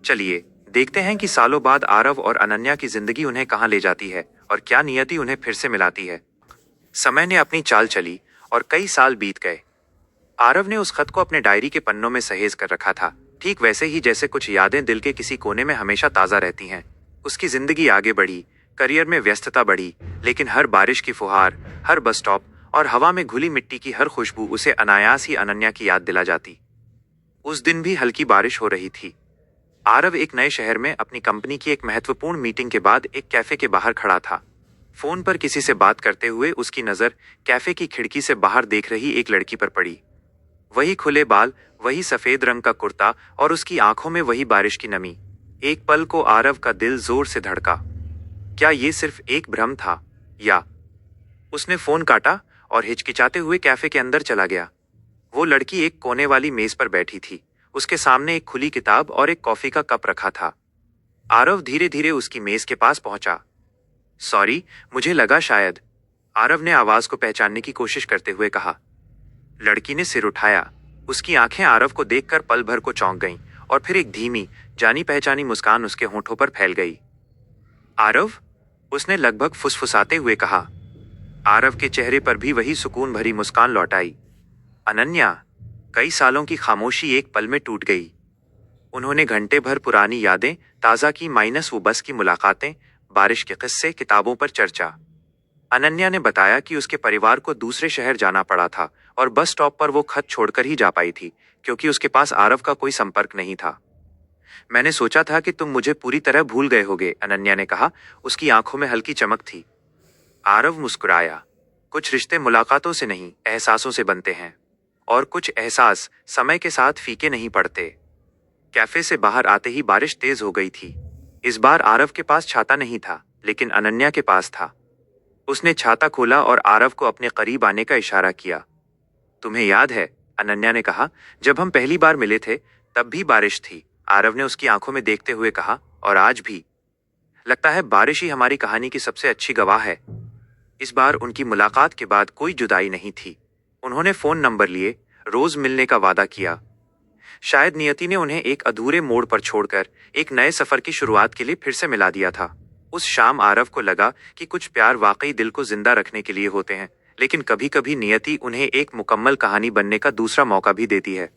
चलिए देखते हैं कि सालों बाद आरव और अनन्या की जिंदगी उन्हें कहाँ ले जाती है और क्या नियति उन्हें फिर से मिलाती है। समय ने अपनी चाल चली और कई साल बीत गए। आरव ने उस खत को अपने डायरी के पन्नों में सहेज कर रखा था, ठीक वैसे ही जैसे कुछ यादें दिल के किसी कोने में हमेशा ताजा रहती हैं। उसकी जिंदगी आगे बढ़ी, करियर में व्यस्तता बढ़ी, लेकिन हर बारिश की फुहार, हर बस स्टॉप और हवा में घुली मिट्टी की हर खुशबू उसे अनायास ही अनन्या की याद दिला जाती। उस दिन भी हल्की बारिश हो रही थी। आरव एक नए शहर में अपनी कंपनी की एक महत्वपूर्ण मीटिंग के बाद एक कैफे के बाहर खड़ा था। फोन पर किसी से बात करते हुए उसकी नजर कैफे की खिड़की से बाहर देख रही एक लड़की पर पड़ी। वही खुले बाल, वही सफेद रंग का कुर्ता और उसकी आंखों में वही बारिश की नमी। एक पल को आरव का दिल जोर से धड़का। क्या ये सिर्फ एक भ्रम था, या? उसने फोन काटा और हिचकिचाते हुए कैफे के अंदर चला गया। वो लड़की एक कोने वाली मेज पर बैठी थी। उसके सामने एक खुली किताब और एक कॉफी का कप रखा था। आरव धीरे धीरे उसकी मेज के पास पहुंचा। सॉरी, मुझे लगा शायद, आरव ने आवाज को पहचानने की कोशिश करते हुए कहा। लड़की ने सिर उठाया। उसकी आंखें आरव को देखकर पल भर को चौंक गईं और फिर एक धीमी, जानी पहचानी मुस्कान उसके होंठों पर फैल गई। आरव, उसने लगभग फुसफुसाते हुए कहा। आरव के चेहरे पर भी वही सुकून भरी मुस्कान लौट आई। अनन्या, कई सालों की खामोशी एक पल में टूट गई। उन्होंने घंटे भर पुरानी यादें ताज़ा की, माइनस वो बस की मुलाकातें, बारिश के किस्से, किताबों पर चर्चा। अनन्या ने बताया कि उसके परिवार को दूसरे शहर जाना पड़ा था और बस स्टॉप पर वो खत छोड़कर ही जा पाई थी, क्योंकि उसके पास आरव का कोई संपर्क नहीं था। मैंने सोचा था कि तुम मुझे पूरी तरह भूल गए होगे, अनन्या ने कहा। उसकी आंखों में हल्की चमक थी। आरव मुस्कुराया। कुछ रिश्ते मुलाकातों से नहीं, एहसासों से बनते हैं, और कुछ एहसास समय के साथ फीके नहीं पड़ते। कैफे से बाहर आते ही बारिश तेज हो गई थी। इस बार आरव के पास छाता नहीं था, लेकिन अनन्या के पास था। उसने छाता खोला और आरव को अपने करीब आने का इशारा किया। तुम्हें याद है, अनन्या ने कहा, जब हम पहली बार मिले थे तब भी बारिश थी। आरव ने उसकी आंखों में देखते हुए कहा, और आज भी। लगता है बारिश ही हमारी कहानी की सबसे अच्छी गवाह है। इस बार उनकी मुलाकात के बाद कोई जुदाई नहीं थी। उन्होंने फोन नंबर लिए, रोज मिलने का वादा किया। शायद नियति ने उन्हें एक अधूरे मोड़ पर छोड़कर एक नए सफर की शुरुआत के लिए फिर से मिला दिया था। उस शाम आरव को लगा कि कुछ प्यार वाकई दिल को जिंदा रखने के लिए होते हैं, लेकिन कभी कभी नियति उन्हें एक मुकम्मल कहानी बनने का दूसरा मौका भी देती है।